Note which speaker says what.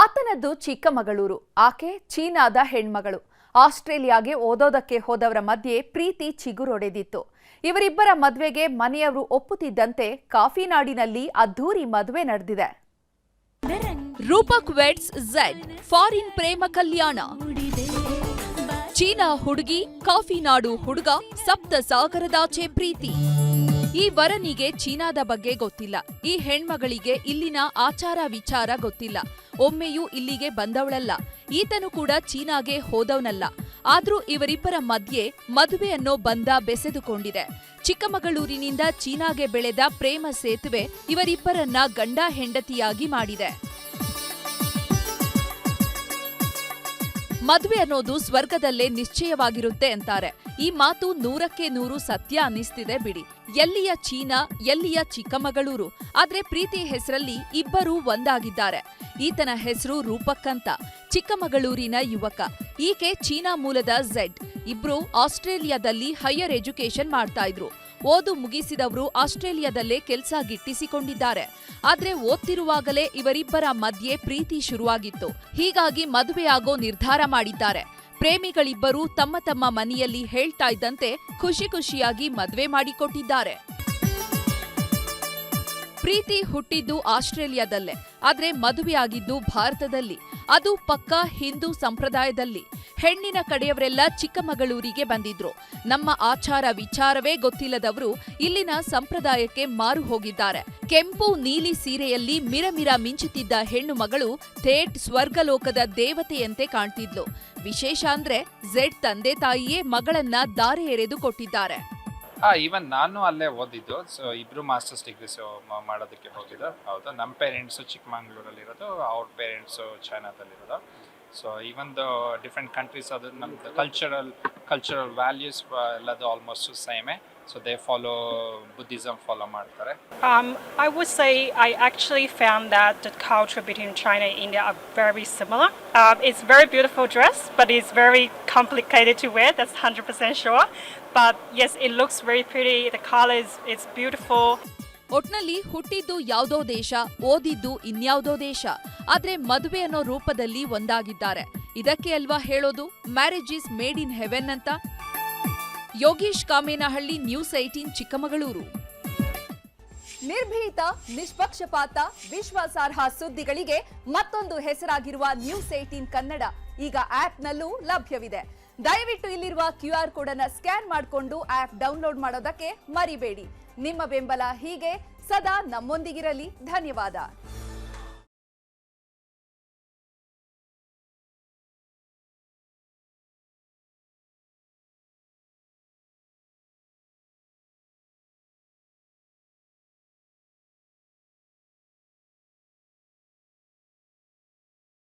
Speaker 1: ಆತನದ್ದು ಚಿಕ್ಕಮಗಳೂರು. ಆಕೆ ಚೀನಾದ ಹೆಣ್ಮಗಳು. ಆಸ್ಟ್ರೇಲಿಯಾಗೆ ಓದೋದಕ್ಕೆ ಹೋದವರ ಮಧ್ಯೆ ಪ್ರೀತಿ ಚಿಗುರೊಡೆದಿತ್ತು. ಇವರಿಬ್ಬರ ಮದುವೆಗೆ ಮನೆಯವರು ಒಪ್ಪುತ್ತಿದ್ದಂತೆ ಕಾಫಿನಾಡಿನಲ್ಲಿ ಅದ್ಧೂರಿ ಮದುವೆ ನಡೆದಿದೆ.
Speaker 2: ರೂಪಕ್ ವೆಡ್ಸ್ ಝೆಡ್ ಫಾರಿನ್ ಪ್ರೇಮ ಕಲ್ಯಾಣ. ಚೀನಾ ಹುಡುಗಿ, ಕಾಫಿನಾಡು ಹುಡುಗ, ಸಪ್ತ ಸಾಗರದಾಚೆ ಪ್ರೀತಿ. ಈ ವರನಿಗೆ ಚೀನಾದ ಬಗ್ಗೆ ಗೊತ್ತಿಲ್ಲ. ಈ ಹೆಣ್ಮಗಳಿಗೆ ಇಲ್ಲಿನ ಆಚಾರ ವಿಚಾರ ಗೊತ್ತಿಲ್ಲ. ಒಮ್ಮೆಯೂ ಇಲ್ಲಿಗೆ ಬಂದವಳಲ್ಲ. ಈತನು ಕೂಡ ಚೀನಾಗೆ ಹೋದವನಲ್ಲ. ಆದ್ರೂ ಇವರಿಬ್ಬರ ಮಧ್ಯೆ ಮದುವೆ ಅನ್ನೋ ಬಂಧ ಬೆಸೆದುಕೊಂಡಿದೆ. ಚಿಕ್ಕಮಗಳೂರಿನಿಂದ ಚೀನಾಗೆ ಬೆಳೆದ ಪ್ರೇಮ ಸೇತುವೆ ಇವರಿಬ್ಬರನ್ನ ಗಂಡ ಹೆಂಡತಿಯಾಗಿ ಮಾಡಿದೆ. ಮದುವೆ ಅನ್ನೋದು ಸ್ವರ್ಗದಲ್ಲೇ ನಿಶ್ಚಯವಾಗಿರುತ್ತೆ ಅಂತಾರೆ. ಈ ಮಾತು 100ಕ್ಕೆ 100 ಸತ್ಯ ಅನ್ನಿಸ್ತಿದೆ ಬಿಡಿ. ಎಲ್ಲಿಯ ಚೀನಾ, ಎಲ್ಲಿಯ ಚಿಕ್ಕಮಗಳೂರು. ಆದ್ರೆ ಪ್ರೀತಿ ಹೆಸರಲ್ಲಿ ಇಬ್ಬರೂ ಒಂದಾಗಿದ್ದಾರೆ. ಈತನ ಹೆಸರು ರೂಪಕ್ ಅಂತ, ಚಿಕ್ಕಮಗಳೂರಿನ ಯುವಕ. ಈಕೆ ಚೀನಾ ಮೂಲದ ಝೆಡ್. ಇಬ್ರು ಆಸ್ಟ್ರೇಲಿಯಾದಲ್ಲಿ ಹೈಯರ್ ಎಜುಕೇಶನ್ ಮಾಡ್ತಾ ಇದ್ರು. ಓದು ಮುಗಿಸಿದವರು ಆಸ್ಟ್ರೇಲಿಯಾದಲ್ಲೇ ಕೆಲ್ಸ ಗಿಟ್ಟಿಸಿಕೊಂಡಿದ್ದಾರೆ. ಆದ್ರೆ ಓದ್ತಿರುವಾಗಲೇ ಇವರಿಬ್ಬರ ಮಧ್ಯೆ ಪ್ರೀತಿ ಶುರುವಾಗಿತ್ತು. ಹೀಗಾಗಿ ಮದುವೆಯಾಗೋ ನಿರ್ಧಾರ ಮಾಡಿದ್ದಾರೆ. ಪ್ರೇಮಿಗಳಿಬ್ಬರು ತಮ್ಮ ತಮ್ಮ ಮನೆಯಲ್ಲಿ ಹೇಳ್ತಾ ಇದ್ದಂತೆ ಖುಷಿಯಾಗಿ ಮದುವೆ ಮಾಡಿಕೊಟ್ಟಿದ್ದಾರೆ. ಪ್ರೀತಿ ಹುಟ್ಟಿದ್ದು ಆಸ್ಟ್ರೇಲಿಯಾದಲ್ಲೇ, ಆದ್ರೆ ಮದುವೆಯಾಗಿದ್ದು ಭಾರತದಲ್ಲಿ. ಅದು ಪಕ್ಕಾ ಹಿಂದೂ ಸಂಪ್ರದಾಯದಲ್ಲಿ. ಹೆಣ್ಣಿನ ಕಡೆಯವರೆಲ್ಲ ಚಿಕ್ಕಮಗಳೂರಿಗೆ ಬಂದಿದ್ರು. ನಮ್ಮ ಆಚಾರ ವಿಚಾರವೇ ಗೊತ್ತಿಲ್ಲದವರು ಇಲ್ಲಿನ ಸಂಪ್ರದಾಯಕ್ಕೆ ಮಾರು ಹೋಗಿದ್ದಾರೆ. ಕೆಂಪು ನೀಲಿ ಸೀರೆಯಲ್ಲಿ ಮಿರಮಿರ ಮಿಂಚುತ್ತಿದ್ದ ಹೆಣ್ಣು ಮಗಳು ಥೇಟ್ ಸ್ವರ್ಗಲೋಕದ ದೇವತೆಯಂತೆ ಕಾಣ್ತಿದ್ಲು. ವಿಶೇಷ ಅಂದ್ರೆ ಝೆಡ್ ತಂದೆ ತಾಯಿಯೇ ಮಗಳನ್ನ ದಾರೆ ಎರೆದು ಕೊಟ್ಟಿದ್ದಾರೆ.
Speaker 3: ಈವನ್ ನಾನು ಅಲ್ಲೇ ಓದಿದ್ದು. ಸೊ ಇಬ್ರು ಮಾಸ್ಟರ್ಸ್ ಡಿಗ್ರೀಸ್ ಮಾಡೋದಕ್ಕೆ ಹೋಗಿದ್ದು. ಹೌದು, ನಮ್ಮ ಪೇರೆಂಟ್ಸು ಚಿಕ್ಕಮಂಗ್ಳೂರಲ್ಲಿರೋದು, ಅವ್ರ ಪೇರೆಂಟ್ಸು ಚೈನಾದಲ್ಲಿರೋದು. So even the different countries, ಅದು ನಮ್ದು ಕಲ್ಚರಲ್ ವ್ಯಾಲ್ಯೂಸ್ ಎಲ್ಲದು ಆಲ್ಮೋಸ್ಟ್ ಸೇಮೇ. So they follow Buddhism, follow ಮಾಡ್ತಾರೆ.
Speaker 4: I would say I actually found that the culture between China and India are very similar. It's very beautiful dress, but it's very complicated to wear. That's 100% sure. But yes, it looks very pretty. The color is beautiful.
Speaker 2: ಒಟ್ನಲ್ಲಿ ಹುಟ್ಟಿದ್ದು ಯಾವುದೋ ದೇಶ, ಓದಿದ್ದು ಇನ್ಯಾವುದೋ ದೇಶ. ಆದ್ರೆ ಮದುವೆ ಅನ್ನೋ ರೂಪದಲ್ಲಿ ಒಂದಾಗಿದ್ದಾರೆ. ಇದಕ್ಕೆ ಅಲ್ವಾ ಹೇಳೋದು marriage is made in heaven ಅಂತ. ಯೋಗೀಶ್ ಕಾಮೇನಹಳ್ಳಿ, ನ್ಯೂಸ್ 18 ಚಿಕ್ಕಮಗಳೂರು.
Speaker 1: ನಿರ್ಭೀತ, ನಿಷ್ಪಕ್ಷಪಾತ, ವಿಶ್ವಾಸಾರ್ಹ ಸುದ್ದಿಗಳಿಗೆ ಮತ್ತೊಂದು ಹೆಸರಾಗಿರುವ ನ್ಯೂಸ್ 18 ಕನ್ನಡ ಈಗ ಆಪ್ನಲ್ಲೂ ಲಭ್ಯವಿದೆ. ದಯವಿಟ್ಟು ಇಲ್ಲಿರುವ QR ಕೋಡ್ ಅನ್ನು ಸ್ಕ್ಯಾನ್ ಮಾಡಿಕೊಂಡು ಆಪ್ ಡೌನ್ಲೋಡ್ ಮಾಡೋದಕ್ಕೆ ಮರಿಬೇಡಿ. ನಿಮ್ಮ ಬೆಂಬಲ ಹೀಗೆ ಸದಾ ನಮ್ಮೊಂದಿಗಿರಲಿ. ಧನ್ಯವಾದ.